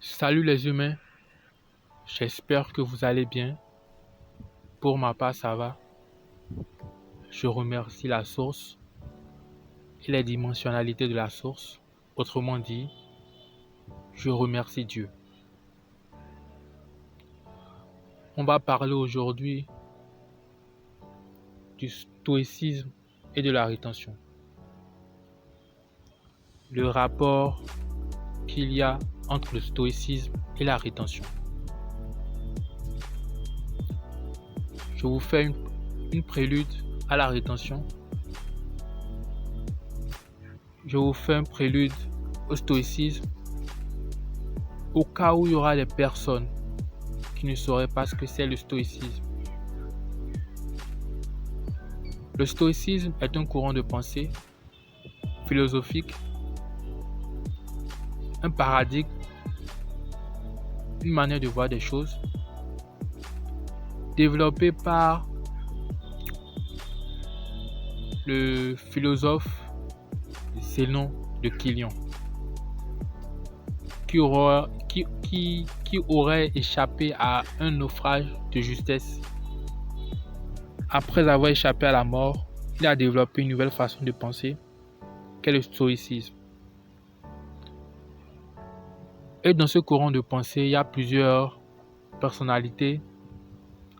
Salut les humains, j'espère que vous allez bien. Pour ma part, ça va. Je remercie la source et les dimensionnalités de la source. Autrement dit, je remercie Dieu. On va parler aujourd'hui du stoïcisme et de la rétention. Le rapport qu'il y a entre le stoïcisme et la rétention. Je vous fais une prélude à la rétention. Je vous fais un prélude au stoïcisme au cas où il y aura des personnes qui ne sauraient pas ce que c'est le stoïcisme. Le stoïcisme est un courant de pensée philosophique, un paradigme, une manière de voir des choses développé par le philosophe Zénon de Kilion qui aurait échappé à un naufrage de justesse. Après avoir échappé à la mort, il a développé une nouvelle façon de penser qu'est le stoïcisme. Et dans ce courant de pensée, il y a plusieurs personnalités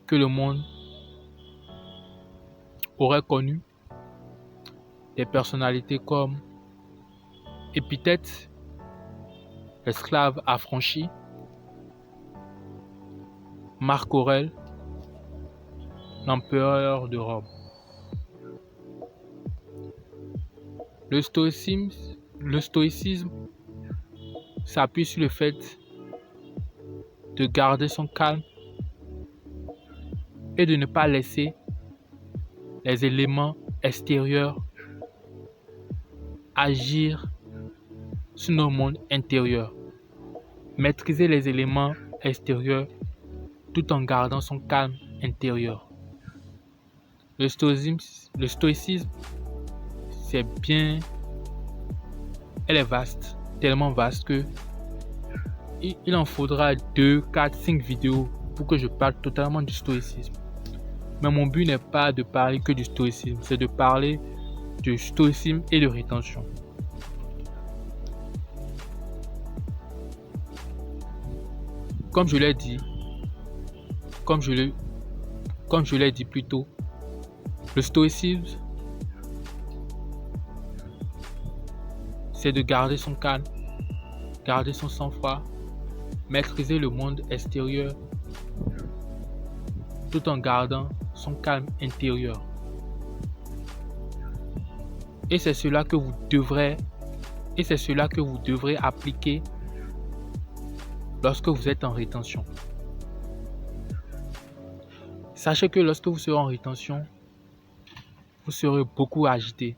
que le monde aurait connues. Des personnalités comme Épithète, l'esclave affranchi, Marc Aurèle, l'empereur de Rome. Le stoïcisme s'appuie sur le fait de garder son calme et de ne pas laisser les éléments extérieurs agir sur nos mondes intérieurs. Maîtriser les éléments extérieurs tout en gardant son calme intérieur. Le stoïcisme, c'est bien, elle est vaste, tellement vaste que il en faudra 2, 4, 5 vidéos pour que je parle totalement du stoïcisme. Mais mon but n'est pas de parler que du stoïcisme, c'est de parler du stoïcisme et de rétention. Comme je l'ai dit plus tôt, le stoïcisme, c'est de garder son calme, garder son sang-froid, maîtriser le monde extérieur tout en gardant son calme intérieur. Et c'est cela que vous devrez appliquer lorsque vous êtes en rétention. Sachez que lorsque vous serez en rétention, vous serez beaucoup agité,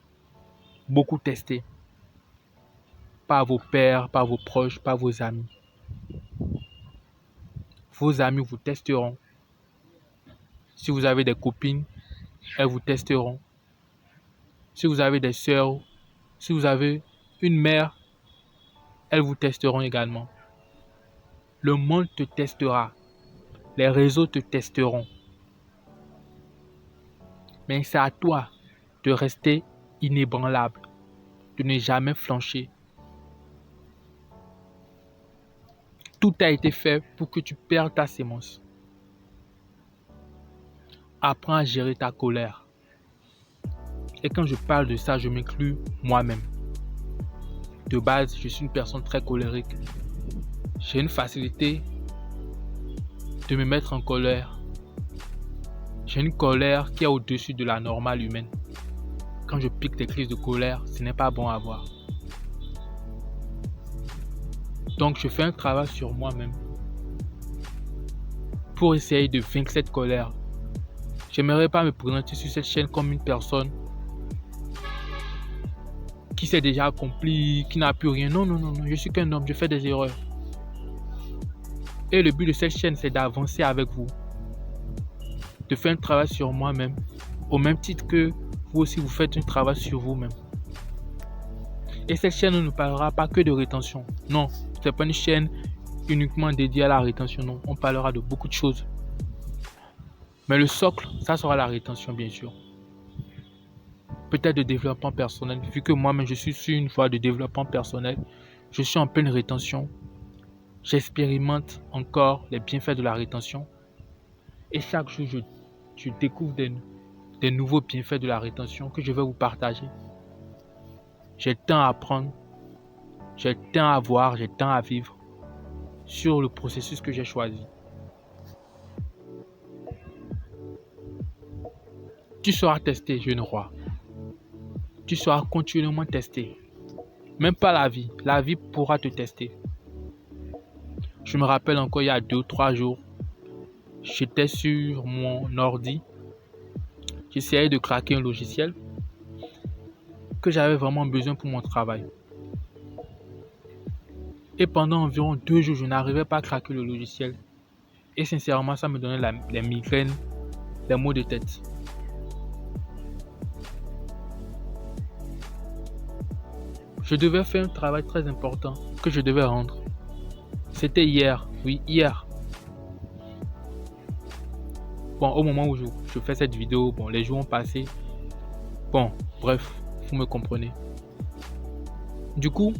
beaucoup testé par vos pairs, par vos proches, par vos amis. Vos amis vous testeront. Si vous avez des copines, elles vous testeront. Si vous avez des sœurs, si vous avez une mère, elles vous testeront également. Le monde te testera. Les réseaux te testeront. Mais c'est à toi de rester inébranlable, de ne jamais flancher. Tout a été fait pour que tu perdes ta sémence. Apprends à gérer ta colère. Et quand je parle de ça, je m'inclus moi-même. De base, je suis une personne très colérique. J'ai une facilité de me mettre en colère. J'ai une colère qui est au-dessus de la normale humaine. Quand je pique des crises de colère, ce n'est pas bon à voir. Donc, je fais un travail sur moi-même pour essayer de vaincre cette colère. J'aimerais pas me présenter sur cette chaîne comme une personne qui s'est déjà accompli, qui n'a plus rien. Non, je suis qu'un homme, je fais des erreurs. Et le but de cette chaîne, c'est d'avancer avec vous, de faire un travail sur moi-même, au même titre que vous aussi vous faites un travail sur vous-même. Et cette chaîne ne parlera pas que de rétention. Non, c'est pas une chaîne uniquement dédié à la rétention. Non, on parlera de beaucoup de choses. Mais le socle, ça sera la rétention, bien sûr. Peut-être de développement personnel, vu que moi-même, je suis sur une voie de développement personnel. Je suis en pleine rétention. J'expérimente encore les bienfaits de la rétention. Et chaque jour, je découvre des nouveaux bienfaits de la rétention que je vais vous partager. J'ai le temps à apprendre, j'ai le temps à voir, j'ai le temps à vivre sur le processus que j'ai choisi. Tu seras testé, jeune roi. Tu seras continuellement testé. Même pas la vie pourra te tester. Je me rappelle encore il y a 2 ou 3 jours, j'étais sur mon ordi, j'essayais de craquer un logiciel que j'avais vraiment besoin pour mon travail. Et pendant environ 2 jours, je n'arrivais pas à craquer le logiciel. Et sincèrement, ça me donnait les migraines, les maux de tête. Je devais faire un travail très important que je devais rendre. C'était hier, oui, hier. Bon, au moment où je fais cette vidéo, bon, les jours ont passé. Bon, bref, vous me comprenez. Du coup,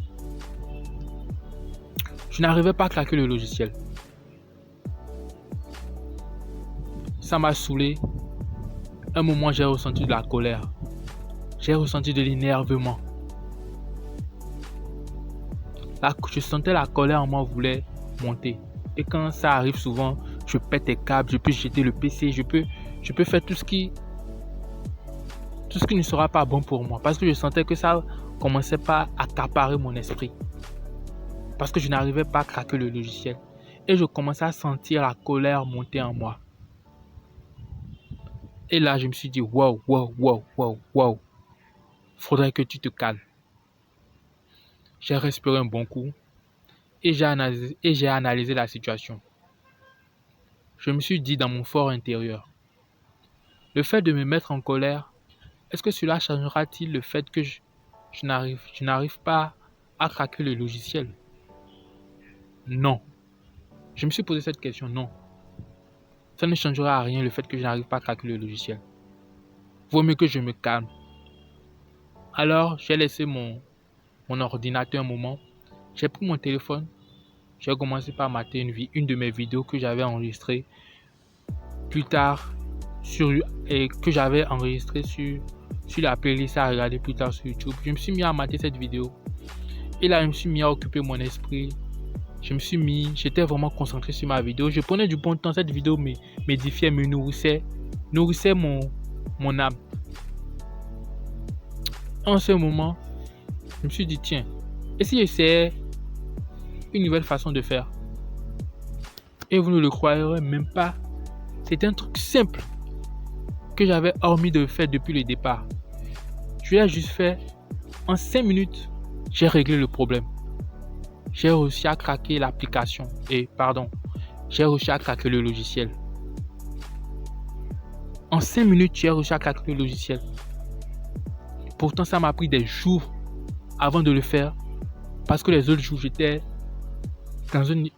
je n'arrivais pas à craquer le logiciel. Ça m'a saoulé. À un moment, j'ai ressenti de la colère. J'ai ressenti de l'énervement. Je sentais la colère en moi voulait monter. Et quand ça arrive souvent, je pète les câbles, je peux jeter le PC, je peux faire tout ce qui ne sera pas bon pour moi. Parce que je sentais que ça commençait pas à accaparer mon esprit. Parce que je n'arrivais pas à craquer le logiciel. Et je commençais à sentir la colère monter en moi. Et là, je me suis dit, wow. Faudrait que tu te calmes. J'ai respiré un bon coup et j'ai analysé la situation. Je me suis dit dans mon fort intérieur, le fait de me mettre en colère, est-ce que cela changera-t-il le fait que je n'arrive pas à craquer le logiciel? Non. Je me suis posé cette question, non. Ça ne changera à rien le fait que je n'arrive pas à craquer le logiciel. Vaut mieux que je me calme. Alors, j'ai laissé mon ordinateur un moment. J'ai pris mon téléphone. J'ai commencé par mater une de mes vidéos que j'avais enregistrées plus tard et que j'avais enregistrée sur la playlist à regarder plus tard sur YouTube. Je me suis mis à mater cette vidéo. Et là, je me suis mis à occuper mon esprit. J'étais vraiment concentré sur ma vidéo. Je prenais du bon temps. Cette vidéo m'édifiait, me nourrissait mon âme. En ce moment, je me suis dit, tiens, et si j'essayais une nouvelle façon de faire? Et vous ne le croirez même pas. C'est un truc simple que j'avais omis de faire depuis le départ. Je l'ai juste fait en 5 minutes. J'ai réglé le problème. J'ai réussi à craquer l'application. J'ai réussi à craquer le logiciel. En 5 minutes, j'ai réussi à craquer le logiciel. Pourtant, ça m'a pris des jours avant de le faire. Parce que les autres jours, j'étais dans une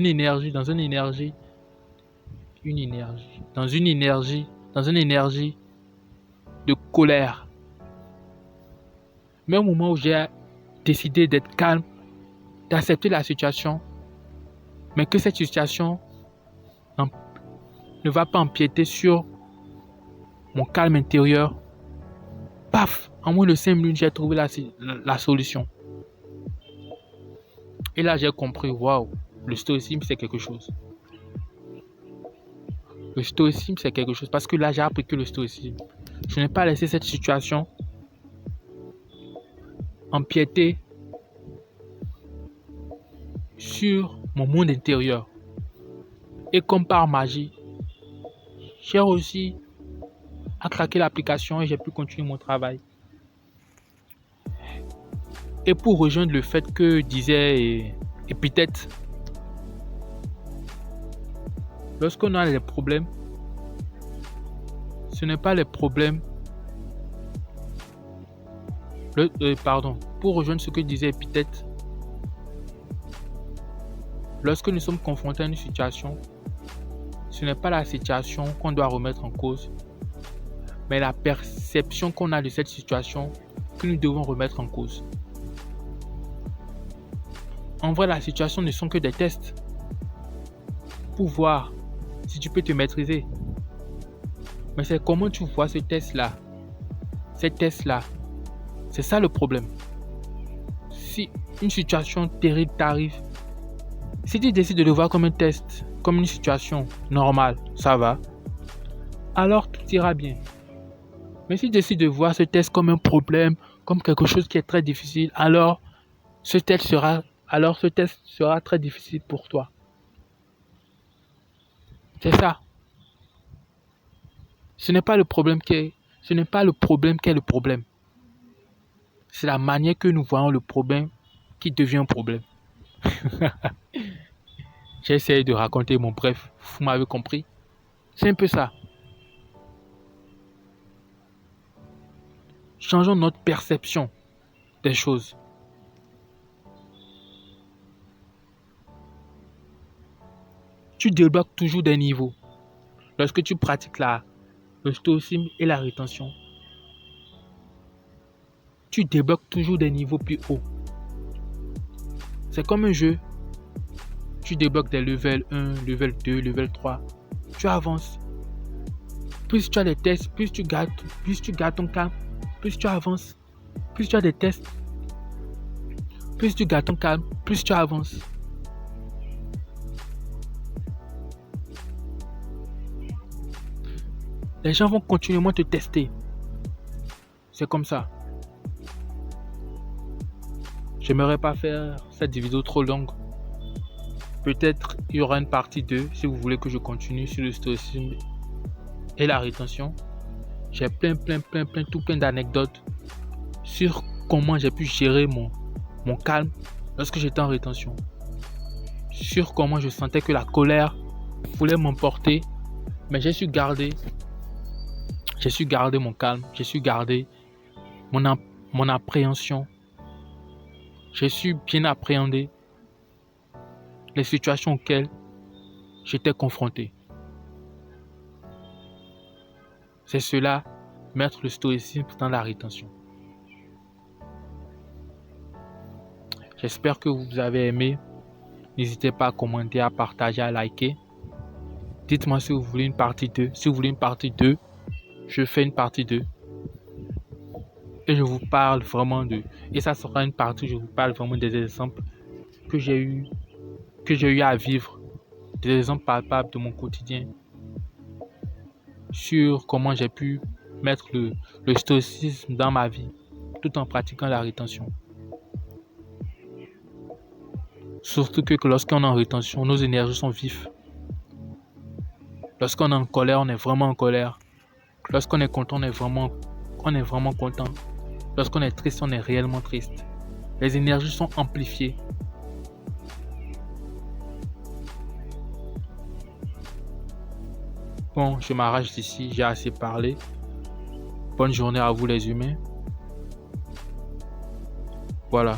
énergie de colère. Mais au moment où j'ai décidé d'être calme, d'accepter la situation, mais que cette situation ne va pas empiéter sur mon calme intérieur, paf, en moins de 5 minutes, j'ai trouvé la solution. Et là, j'ai compris, waouh, le stoïcisme, c'est quelque chose. Le stoïcisme, c'est quelque chose. Parce que là, j'ai appris que le stoïcisme, je n'ai pas laissé cette situation empiéter sur mon monde intérieur. Et comme par magie, j'ai réussi à craquer l'application et j'ai pu continuer mon travail. Et pour rejoindre le fait que disait Épithète, lorsqu'on a des problèmes, ce n'est pas les problèmes Pour rejoindre ce que disait Épithète, lorsque nous sommes confrontés à une situation, ce n'est pas la situation qu'on doit remettre en cause, mais la perception qu'on a de cette situation que nous devons remettre en cause. En vrai, la situation ne sont que des tests pour voir si tu peux te maîtriser. Mais c'est comment tu vois ce test-là. Ces tests-là, c'est ça le problème. Si une situation terrible t'arrive, si tu décides de le voir comme un test, comme une situation normale, ça va, alors tout ira bien. Mais si tu décides de voir ce test comme un problème, comme quelque chose qui est très difficile, alors ce test sera très difficile pour toi. C'est ça. Ce n'est pas le problème qui est le problème. C'est la manière que nous voyons le problème qui devient un problème. J'ai essayé de raconter mon bref, vous m'avez compris. C'est un peu ça. Changeons notre perception des choses. Tu débloques toujours des niveaux. Lorsque tu pratiques le stoïcisme et la rétention, tu débloques toujours des niveaux plus hauts. C'est comme un jeu. Tu débloques des level 1, level 2, level 3. Tu avances. Plus tu as des tests, plus tu gardes ton calme, plus tu avances. Plus tu as des tests, plus tu gardes ton calme, plus tu avances. Les gens vont continuellement te tester. C'est comme ça. J'aimerais pas faire cette vidéo trop longue. Peut-être il y aura une partie 2 si vous voulez que je continue sur le stoïcisme et la rétention. J'ai plein d'anecdotes sur comment j'ai pu gérer mon calme lorsque j'étais en rétention. Sur comment je sentais que la colère voulait m'emporter, mais j'ai su garder mon calme, j'ai su garder mon appréhension. J'ai su bien appréhender les situations auxquelles j'étais confronté. C'est cela, mettre le stoïcisme dans la rétention. J'espère que vous avez aimé. N'hésitez pas à commenter, à partager, à liker. Dites-moi si vous voulez une partie 2. Si vous voulez une partie 2, je fais une partie 2. Et je vous parle vraiment et ça sera une partie où je vous parle vraiment des exemples que j'ai eu à vivre. Des exemples palpables de mon quotidien. Sur comment j'ai pu mettre le stoïcisme dans ma vie tout en pratiquant la rétention. Surtout que lorsqu'on est en rétention, nos énergies sont vives. Lorsqu'on est en colère, on est vraiment en colère. Lorsqu'on est content, on est vraiment content. Lorsqu'on est triste, on est réellement triste. Les énergies sont amplifiées. Bon, je m'arrache d'ici, j'ai assez parlé. Bonne journée à vous les humains. Voilà.